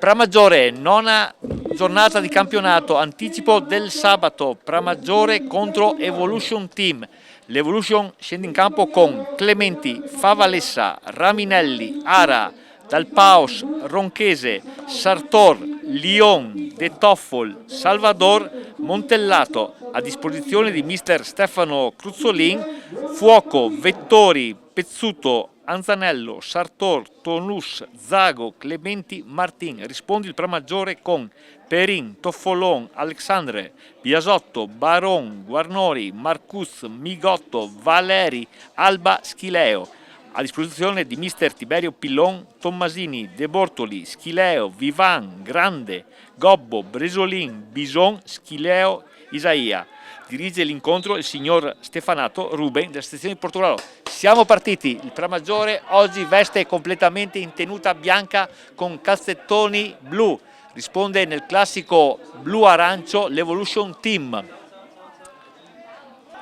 Pramaggiore, nona giornata di campionato, anticipo del sabato, Pramaggiore contro Evolution Team. L'Evolution scende in campo con Clementi, Favalessa, Raminelli, Ara, Dalpaus, Ronchese, Sartor, Lyon, De Toffol, Salvador, Montellato, a disposizione di mister Stefano Cruzzolin, Fuoco, Vettori, Pezzuto, Anzanello, Sartor, Tonus, Zago, Clementi, Martin. Rispondi il Pramaggiore con Perin, Toffolon, Alexandre, Biasotto, Baron, Guarnori, Marcus, Migotto, Valeri, Alba, Schileo. A disposizione di mister Tiberio Pillon, Tommasini, De Bortoli, Schileo, Vivan, Grande, Gobbo, Bresolin, Bison, Schileo, Isaia. Dirige l'incontro il signor Stefanato Ruben della sezione di Portogruaro. Siamo partiti, il Pramaggiore oggi veste completamente in tenuta bianca con calzettoni blu, risponde nel classico blu-arancio l'Evolution Team.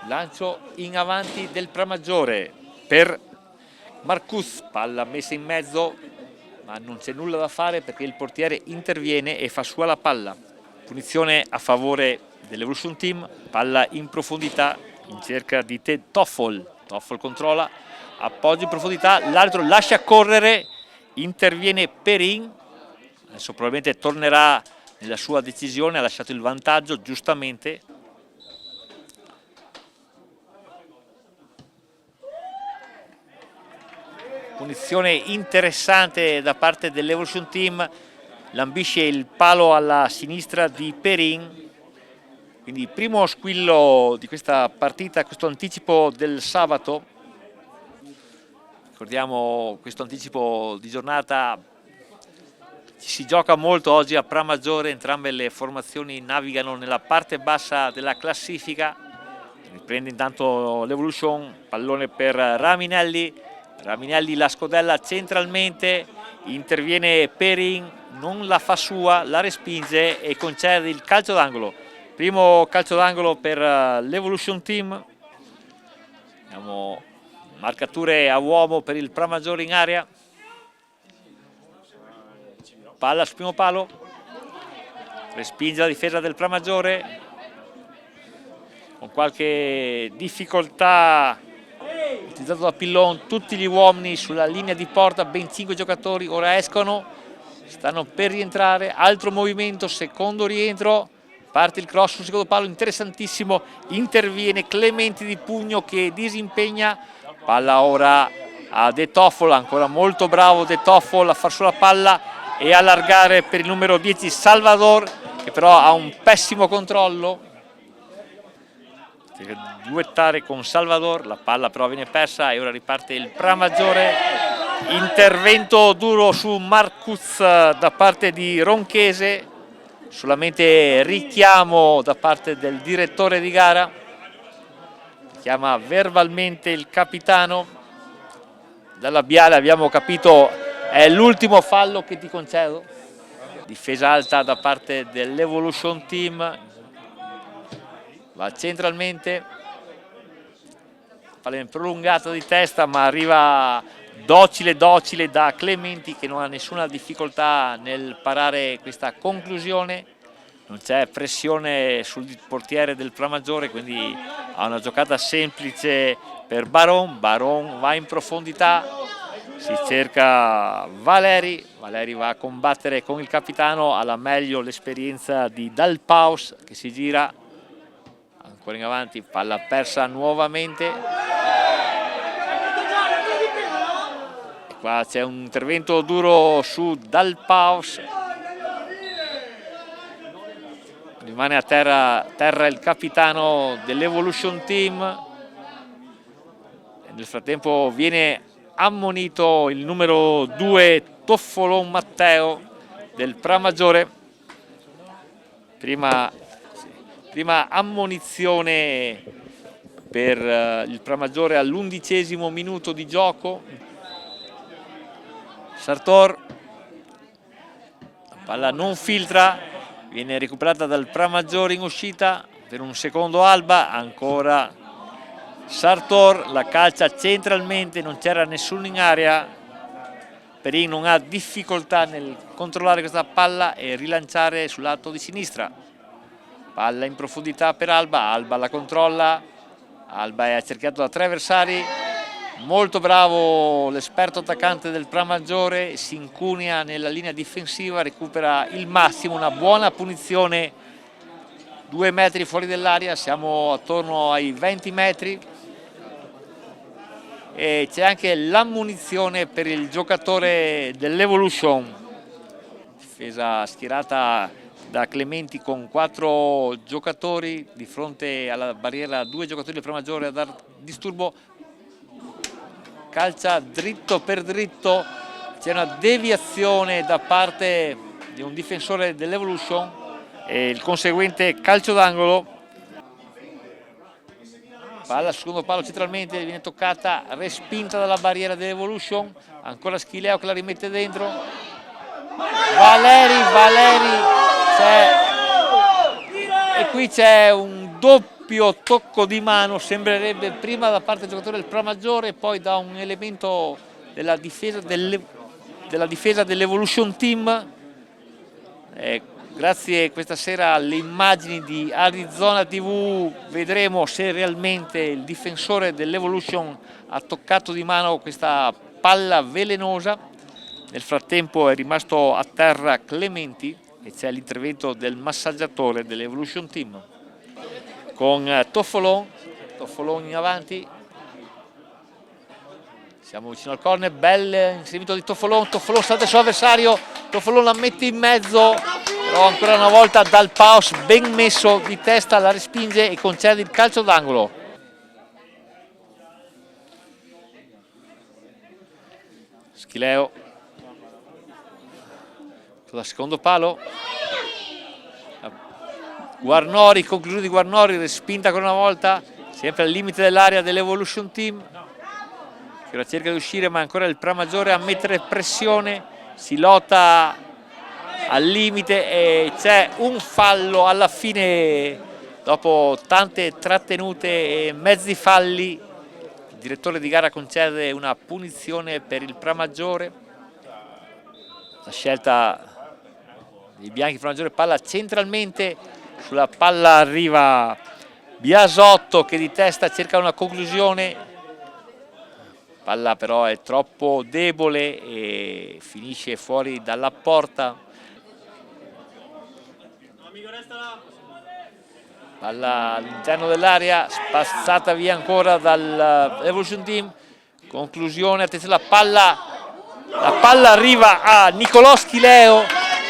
Lancio in avanti del Pramaggiore per Marcus, palla messa in mezzo, ma non c'è nulla da fare perché il portiere interviene e fa sua la palla. Punizione a favore dell'Evolution Team, palla in profondità in cerca di Toffol. Toffol controlla, appoggio in profondità, l'arbitro lascia correre, interviene Perin, adesso probabilmente tornerà nella sua decisione, ha lasciato il vantaggio giustamente. Punizione interessante da parte dell'Evolution Team, lambisce il palo alla sinistra di Perin. Quindi primo squillo di questa partita, questo anticipo del sabato. Ricordiamo questo anticipo di giornata, ci si gioca molto oggi a Pramaggiore, entrambe le formazioni navigano nella parte bassa della classifica. Riprende intanto l'Evolution, pallone per Raminelli, Raminelli la scodella centralmente, interviene Perin, non la fa sua, la respinge e concede il calcio d'angolo. Primo calcio d'angolo per l'Evolution Team. Abbiamo marcature a uomo per il Pramaggiore in area. Palla sul primo palo. Respinge la difesa del Pramaggiore. Con qualche difficoltà utilizzato da Pillon, tutti gli uomini sulla linea di porta, ben 5 giocatori, ora escono, stanno per rientrare, altro movimento, secondo rientro. Parte il cross sul secondo palo, interessantissimo, interviene Clementi di pugno che disimpegna, palla ora a De Toffol, ancora molto bravo De Toffol a far sulla palla e allargare per il numero 10 Salvador, che però ha un pessimo controllo, deve duettare con Salvador, la palla però viene persa e ora riparte il Pramaggiore. Intervento duro su Marcus da parte di Ronchese, solamente richiamo da parte del direttore di gara, chiama verbalmente il capitano. Dal labiale abbiamo capito è l'ultimo fallo che ti concedo. Difesa alta da parte dell'Evolution Team, va centralmente, palla prolungata di testa ma arriva docile da Clementi che non ha nessuna difficoltà nel parare questa conclusione, non c'è pressione sul portiere del Pramaggiore, quindi ha una giocata semplice per Baron. Baron va in profondità, si cerca Valeri, Valeri va a combattere con il capitano, alla meglio l'esperienza di Dalpaus che si gira ancora in avanti, palla persa nuovamente. Qua c'è un intervento duro su Dalpaus, rimane a terra il capitano dell'Evolution Team. Nel frattempo viene ammonito il numero 2 Toffolon Matteo del Pramaggiore, prima ammonizione per il Pramaggiore all'11° minuto di gioco. Sartor, la palla non filtra, viene recuperata dal Pramaggiore in uscita per un secondo Alba, ancora Sartor, la calcia centralmente, non c'era nessuno in area, Perin non ha difficoltà nel controllare questa palla e rilanciare sul lato di sinistra. Palla in profondità per Alba, Alba la controlla, Alba è accerchiato da 3 avversari, molto bravo l'esperto attaccante del Pramaggiore, si incunea nella linea difensiva, recupera il massimo, una buona punizione, 2 metri fuori dell'area, siamo attorno ai 20 metri. E c'è anche l'ammunizione per il giocatore dell'Evolution, difesa schierata da Clementi con 4 giocatori di fronte alla barriera, 2 giocatori del Pramaggiore a dar disturbo, calcia dritto per dritto, c'è una deviazione da parte di un difensore dell'Evolution e il conseguente calcio d'angolo. Palla sul secondo palo centralmente, viene toccata, respinta dalla barriera dell'Evolution, ancora Schileo che la rimette dentro, Valeri, e qui c'è un doppio tocco di mano, sembrerebbe prima da parte del giocatore del Pramaggiore e poi da un elemento della difesa dell'Evolution Team. Grazie questa sera alle immagini di Arizona TV vedremo se realmente il difensore dell'Evolution ha toccato di mano questa palla velenosa. Nel frattempo è rimasto a terra Clementi e c'è l'intervento del massaggiatore dell'Evolution Team con Toffolon in avanti. Siamo vicino al corner, bel inserimento di Toffolon, salta sull'avversario, Toffolon la mette in mezzo, però ancora una volta dal paus ben messo di testa la respinge e concede il calcio d'angolo. Schileo dal secondo palo, Guarnori, conclusione di Guarnori, respinta ancora una volta, sempre al limite dell'area dell'Evolution Team, che ora cerca di uscire ma ancora il Pramaggiore a mettere pressione, si lotta al limite e c'è un fallo alla fine dopo tante trattenute e mezzi falli. Il direttore di gara concede una punizione per il Pramaggiore, la scelta dei bianchi Pramaggiore, palla centralmente, sulla palla arriva Biasotto che di testa cerca una conclusione, palla però è troppo debole e finisce fuori dalla porta. Palla all'interno dell'area, spazzata via ancora dall'Evolution Team, conclusione, attenzione, la palla arriva a Nicolò Schileo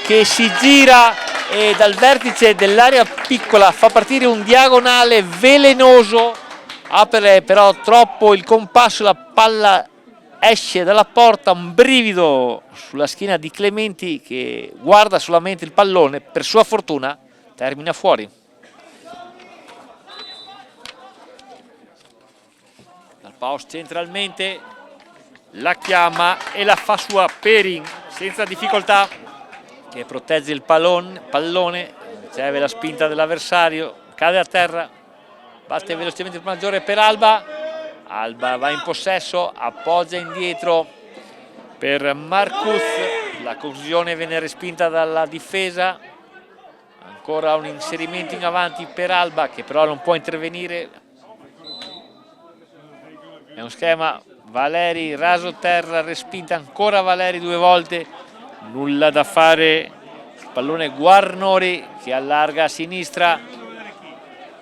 che si gira e dal vertice dell'area piccola fa partire un diagonale velenoso, apre però troppo il compasso, la palla esce dalla porta, un brivido sulla schiena di Clementi che guarda solamente il pallone, per sua fortuna termina fuori. Dal paus centralmente la chiama e la fa sua Perin senza difficoltà, che protegge il pallone, riceve la spinta dell'avversario, cade a terra, batte velocemente il maggiore per Alba, Alba va in possesso, appoggia indietro per Marcus, la conclusione viene respinta dalla difesa, ancora un inserimento in avanti per Alba che però non può intervenire, è un schema Valeri raso terra, respinta ancora Valeri 2 volte, nulla da fare, pallone Guarnori che allarga a sinistra,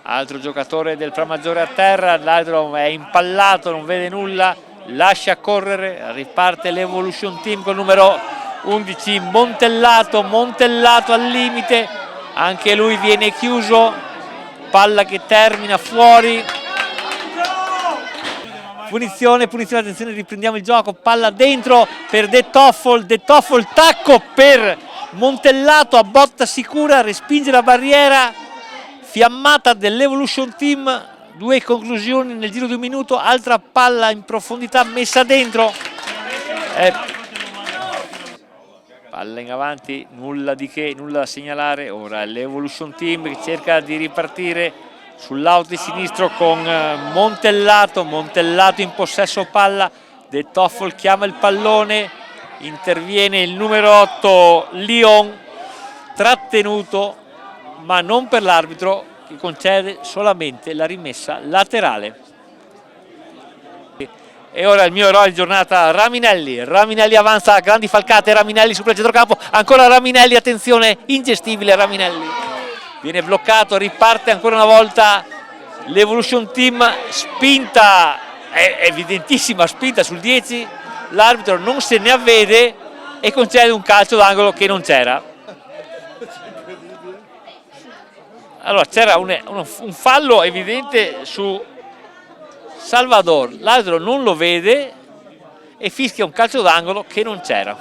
altro giocatore del Pramaggiore a terra, l'altro è impallato, non vede nulla, lascia correre, riparte l'Evolution Team con il numero 11 Montellato al limite, anche lui viene chiuso, palla che termina fuori. Punizione, attenzione, riprendiamo il gioco, palla dentro per De Toffol, tacco per Montellato a botta sicura, respinge la barriera, fiammata dell'Evolution Team, 2 conclusioni nel giro di un minuto, altra palla in profondità messa dentro, palla in avanti, nulla di che, nulla da segnalare, ora l'Evolution Team che cerca di ripartire sul lato di sinistro con Montellato in possesso palla, De Toffol chiama il pallone, interviene il numero 8 Lyon, trattenuto ma non per l'arbitro, che concede solamente la rimessa laterale. E ora il mio eroe di giornata, Raminelli. Raminelli avanza a grandi falcate, Raminelli sul centrocampo, ancora Raminelli, attenzione, ingestibile Raminelli. Viene bloccato, riparte ancora una volta l'Evolution Team, spinta, evidentissima spinta sul 10, l'arbitro non se ne avvede e concede un calcio d'angolo che non c'era. Allora c'era un fallo evidente su Salvador, l'arbitro non lo vede e fischia un calcio d'angolo che non c'era.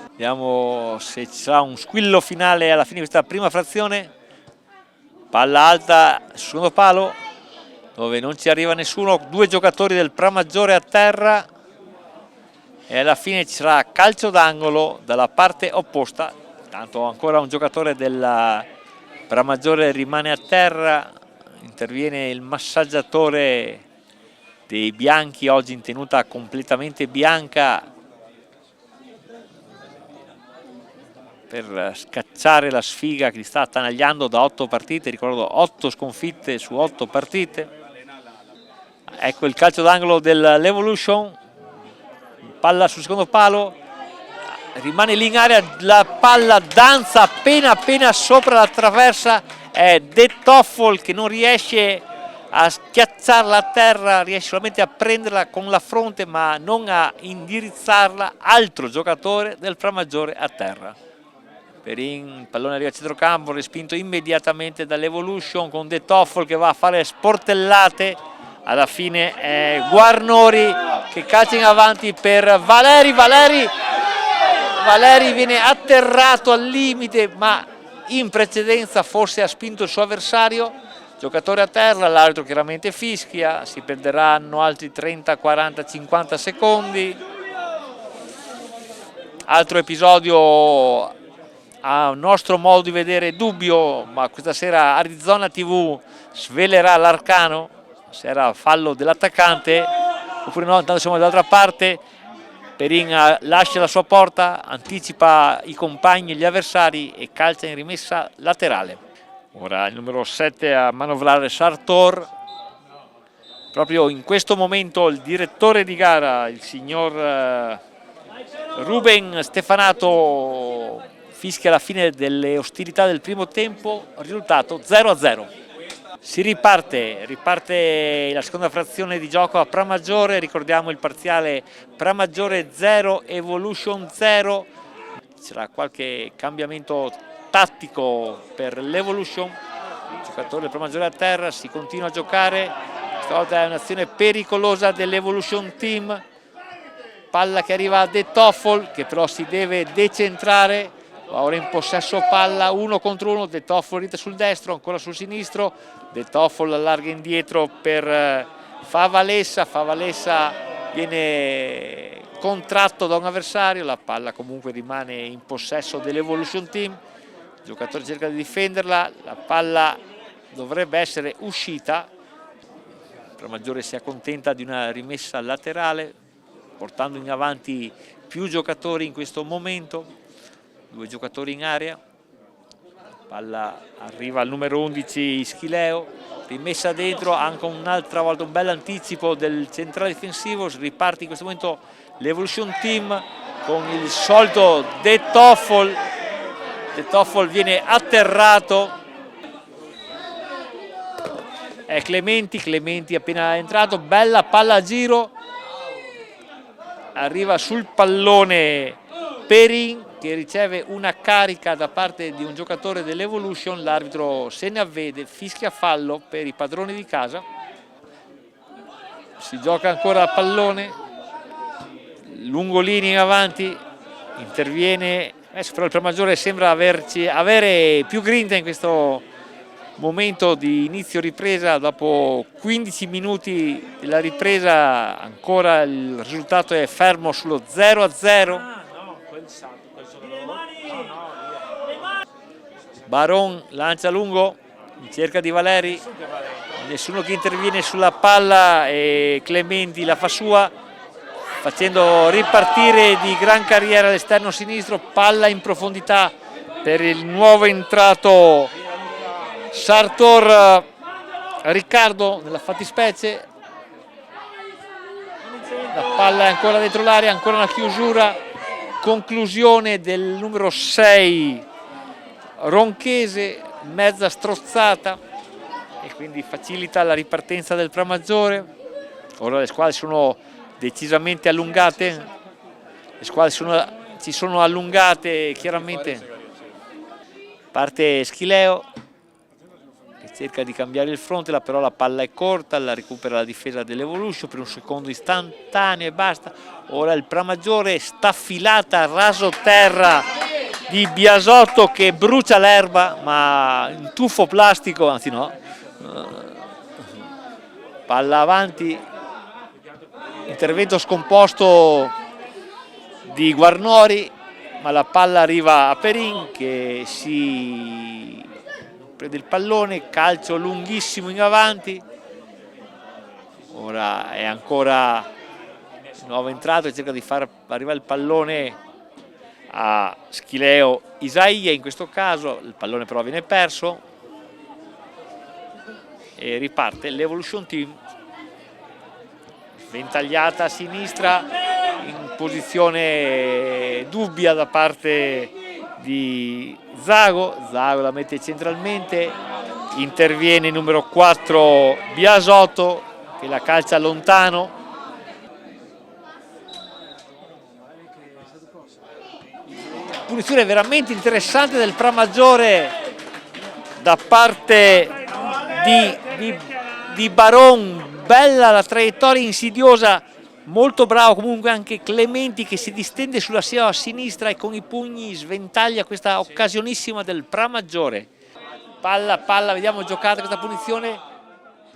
Vediamo se ci sarà un squillo finale alla fine di questa prima frazione. Palla alta sul secondo palo dove non ci arriva nessuno, due giocatori del Pramaggiore a terra e alla fine ci sarà calcio d'angolo dalla parte opposta. Tanto ancora un giocatore del Pramaggiore rimane a terra, interviene il massaggiatore dei bianchi, oggi in tenuta completamente bianca, per scacciare la sfiga che li sta attanagliando da 8 partite, ricordo 8 sconfitte su 8 partite. Ecco il calcio d'angolo dell'Evolution, palla sul secondo palo, rimane lì in area, la palla danza appena sopra la traversa, è De Toffol che non riesce a schiacciarla a terra, riesce solamente a prenderla con la fronte ma non a indirizzarla, altro giocatore del Pramaggiore a terra. Perin, il pallone arriva a centrocampo, respinto immediatamente dall'Evolution con De Toffol che va a fare sportellate, alla fine è Guarnori che calcia in avanti per Valeri, Valeri viene atterrato al limite ma in precedenza forse ha spinto il suo avversario. Giocatore a terra, l'arbitro chiaramente fischia, si perderanno altri 30, 40, 50 secondi. Altro episodio a nostro modo di vedere dubbio, ma questa sera Arizona TV svelerà l'arcano, se era fallo dell'attaccante oppure no. Intanto siamo dall'altra parte, Perin lascia la sua porta, anticipa i compagni e gli avversari e calcia in rimessa laterale. Ora il numero 7 a manovrare Sartor. Proprio in questo momento il direttore di gara, il signor Ruben Stefanato, fischia la fine delle ostilità del primo tempo, risultato 0-0. Si riparte la seconda frazione di gioco a Pramaggiore, ricordiamo il parziale Pramaggiore 0, Evolution 0. C'era qualche cambiamento tattico per l'Evolution, il giocatore del Pramaggiore a terra, si continua a giocare, stavolta è un'azione pericolosa dell'Evolution Team, palla che arriva a De Toffol che però si deve decentrare, ora in possesso palla 1 contro 1, De Toffol rite sul destro, ancora sul sinistro, De Toffol allarga indietro per Favalessa viene contratto da un avversario, la palla comunque rimane in possesso dell'Evolution Team. Il giocatore cerca di difenderla, la palla dovrebbe essere uscita, il Pramaggiore si accontenta di una rimessa laterale portando in avanti più giocatori in questo momento, 2 giocatori in area, palla arriva al numero 11 Schileo, rimessa dentro, anche un'altra volta un bel anticipo del centrale difensivo, riparte in questo momento l'Evolution Team con il solito De Toffol. De Toffol viene atterrato, è Clementi appena entrato, bella palla a giro, arriva sul pallone Perin che riceve una carica da parte di un giocatore dell'Evolution, l'arbitro se ne avvede, fischia fallo per i padroni di casa. Si gioca ancora a pallone, Lungolini in avanti, interviene. Adesso però il Pramaggiore sembra avere più grinta in questo momento di inizio ripresa, dopo 15 minuti della ripresa ancora il risultato è fermo sullo 0-0. Baron lancia lungo in cerca di Valeri, nessuno che interviene sulla palla e Clementi la fa sua, facendo ripartire di gran carriera l'esterno sinistro, palla in profondità per il nuovo entrato Sartor Riccardo nella fattispecie. La palla è ancora dentro l'area, ancora una chiusura, conclusione del numero 6 Ronchese, mezza strozzata, e quindi facilita la ripartenza del Pramaggiore. Ora le squadre sono decisamente allungate, le squadre si sono allungate chiaramente. Parte Schileo che cerca di cambiare il fronte, però la palla è corta, la recupera la difesa dell'Evolution per un secondo istantaneo e basta. Ora il Pramaggiore, staffilata raso terra di Biasotto che brucia l'erba, ma un tuffo plastico, anzi no, palla avanti, intervento scomposto di Guarnori, ma la palla arriva a Perin che si prende il pallone, calcio lunghissimo in avanti. Ora è ancora il nuovo entrato e cerca di far arrivare il pallone a Schileo Isaia, in questo caso il pallone però viene perso e riparte l'Evolution Team, sventagliata a sinistra in posizione dubbia da parte di Zago la mette centralmente, interviene il numero 4 Biasotto che la calcia lontano. Punizione veramente interessante del Pramaggiore da parte di Baron, bella la traiettoria insidiosa, molto bravo comunque anche Clementi che si distende sulla sua sinistra e con i pugni sventaglia questa occasionissima del Pramaggiore. Palla, vediamo giocata questa punizione,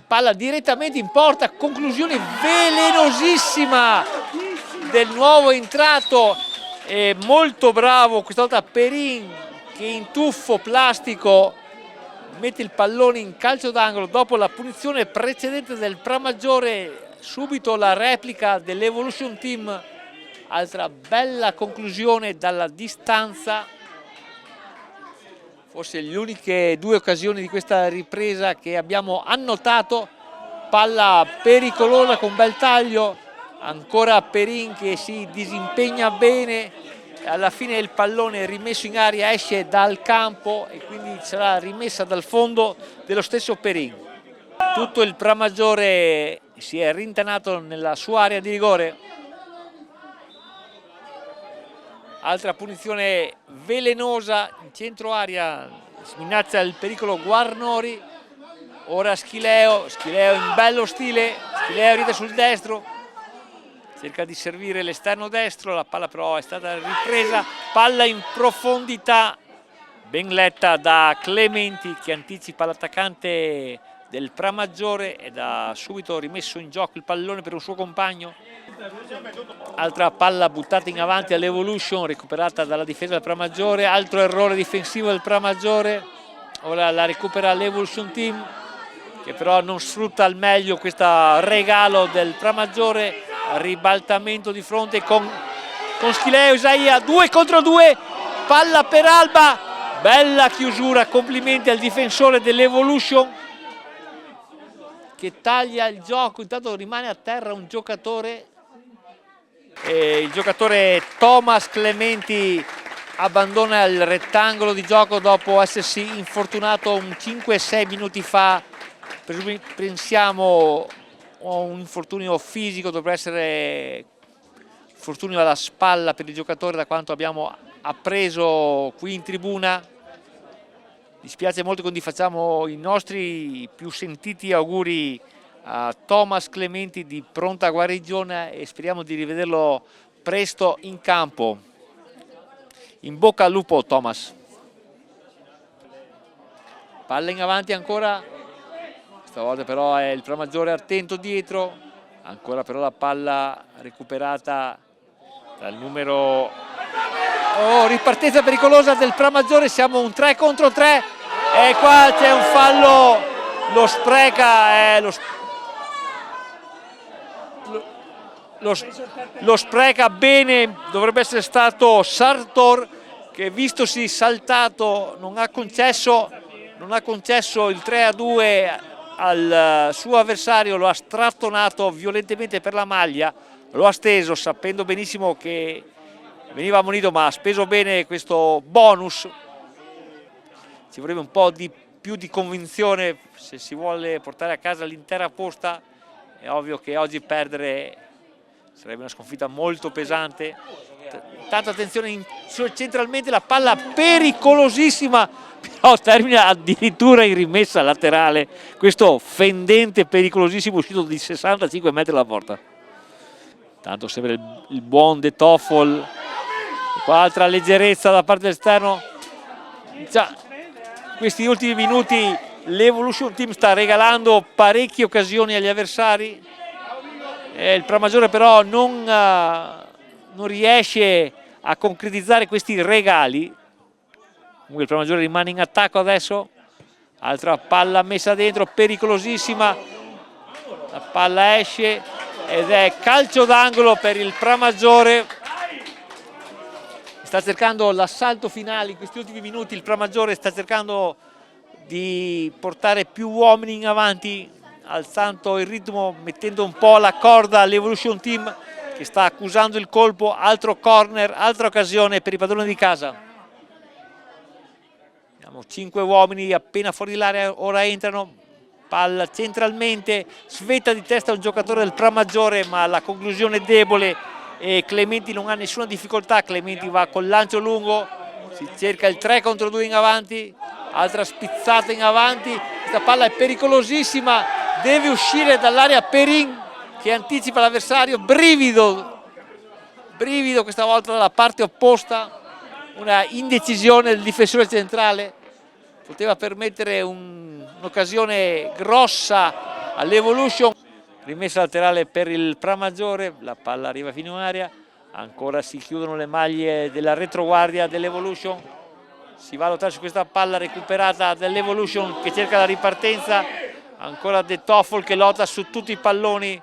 palla direttamente in porta, conclusione velenosissima del nuovo entrato. E molto bravo questa volta Perin che in tuffo plastico mette il pallone in calcio d'angolo dopo la punizione precedente del Pramaggiore. Subito la replica dell'Evolution Team, altra bella conclusione dalla distanza, forse le uniche due occasioni di questa ripresa che abbiamo annotato. Palla pericolosa con bel taglio, ancora Perin che si disimpegna bene, alla fine il pallone rimesso in aria esce dal campo e quindi sarà rimessa dal fondo dello stesso Perin. Tutto il Pramaggiore si è rintanato nella sua area di rigore. Altra punizione velenosa in centro area, minaccia il pericolo Guarnori. Ora Schileo in bello stile, Schileo ride sul destro, cerca di servire l'esterno destro, la palla però è stata ripresa, palla in profondità, ben letta da Clementi che anticipa l'attaccante del Pramaggiore ed ha subito rimesso in gioco il pallone per un suo compagno. Altra palla buttata in avanti all'Evolution, recuperata dalla difesa del Pramaggiore, altro errore difensivo del Pramaggiore. Ora la recupera l'Evolution Team che però non sfrutta al meglio questo regalo del Pramaggiore, ribaltamento di fronte con Schileo Isaia, 2 contro 2, palla per Alba, bella chiusura, complimenti al difensore dell'Evolution che taglia il gioco. Intanto rimane a terra un giocatore, il giocatore Thomas Clementi abbandona il rettangolo di gioco dopo essersi infortunato un 5-6 minuti fa, pensiamo a un infortunio fisico, dovrebbe essere infortunio alla spalla per il giocatore da quanto abbiamo appreso qui in tribuna. Dispiace molto, quindi facciamo i nostri più sentiti auguri a Thomas Clementi di pronta guarigione e speriamo di rivederlo presto in campo. In bocca al lupo Thomas. Palla in avanti ancora, stavolta però è il Pramaggiore attento dietro, ancora però la palla recuperata dal numero... Oh, ripartenza pericolosa del Pramaggiore, siamo un 3 contro 3 e qua c'è un fallo, lo spreca, lo spreca bene, dovrebbe essere stato Sartor, che vistosi saltato non ha concesso il 3-2 al suo avversario, lo ha strattonato violentemente per la maglia, lo ha steso sapendo benissimo che veniva ammonito, ma ha speso bene questo bonus. Ci vorrebbe un po' più di convinzione se si vuole portare a casa l'intera posta. È ovvio che oggi perdere sarebbe una sconfitta molto pesante. Tanta attenzione centralmente, la palla pericolosissima, però termina addirittura in rimessa laterale, questo fendente pericolosissimo uscito di 65 metri dalla porta. Tanto sembra il buon De Toffel, qua altra leggerezza da parte dell'esterno. Già, questi ultimi minuti l'Evolution Team sta regalando parecchie occasioni agli avversari, il Pramaggiore però non riesce a concretizzare questi regali. Comunque il Pramaggiore rimane in attacco adesso, altra palla messa dentro, pericolosissima, la palla esce ed è calcio d'angolo per il Pramaggiore. Sta cercando l'assalto finale in questi ultimi minuti, il Pramaggiore sta cercando di portare più uomini in avanti, alzando il ritmo, mettendo un po' la corda all'Evolution Team che sta accusando il colpo. Altro corner, altra occasione per i padroni di casa. Abbiamo 5 uomini appena fuori dall'area, ora entrano, palla centralmente, svetta di testa un giocatore del Pramaggiore, ma la conclusione è debole e Clementi non ha nessuna difficoltà. Clementi va col lancio lungo, si cerca il 3 contro 2 in avanti, altra spizzata in avanti, questa palla è pericolosissima, deve uscire dall'area Perin che anticipa l'avversario, brivido questa volta dalla parte opposta, una indecisione del difensore centrale, poteva permettere un'occasione grossa all'Evolution. Rimessa laterale per il Pramaggiore, la palla arriva fino in area, ancora si chiudono le maglie della retroguardia dell'Evolution, si va a lottare su questa palla recuperata dall'Evolution che cerca la ripartenza, ancora De Toffel che lotta su tutti i palloni.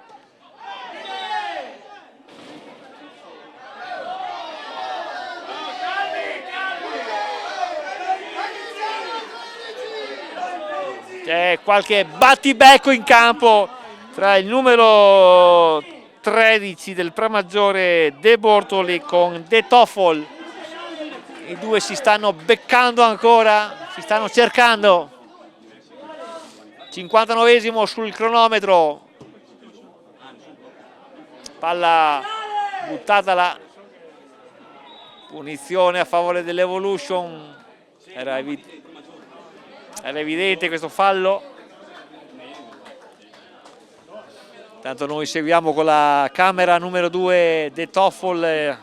C'è qualche battibecco in campo tra il numero 13 del Pramaggiore De Bortoli con De Toffel. I due si stanno beccando ancora, si stanno cercando. 59esimo sul cronometro, palla buttata là, punizione a favore dell'Evolution, era evidente questo fallo. Tanto noi seguiamo con la camera numero 2 De Toffel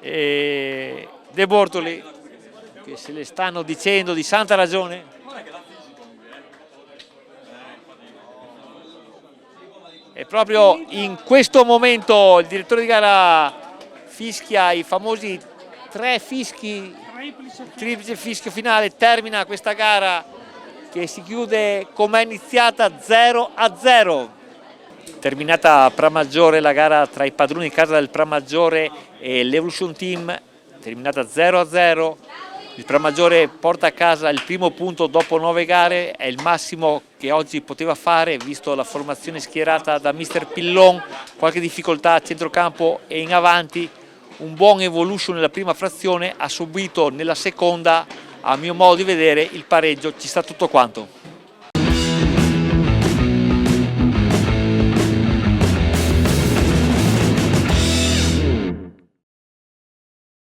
e De Bortoli che se le stanno dicendo di santa ragione. E proprio in questo momento il direttore di gara fischia i famosi 3 fischi, triplice fischio finale, termina questa gara che si chiude come è iniziata 0-0. Terminata a Pramaggiore la gara tra i padroni di casa del Pramaggiore e l'Evolution Team, terminata 0-0, il Pramaggiore porta a casa il primo punto dopo 9 gare, è il massimo che oggi poteva fare visto la formazione schierata da mister Pillon, qualche difficoltà a centrocampo e in avanti, un buon Evolution nella prima frazione, ha subito nella seconda, a mio modo di vedere, il pareggio, ci sta tutto quanto.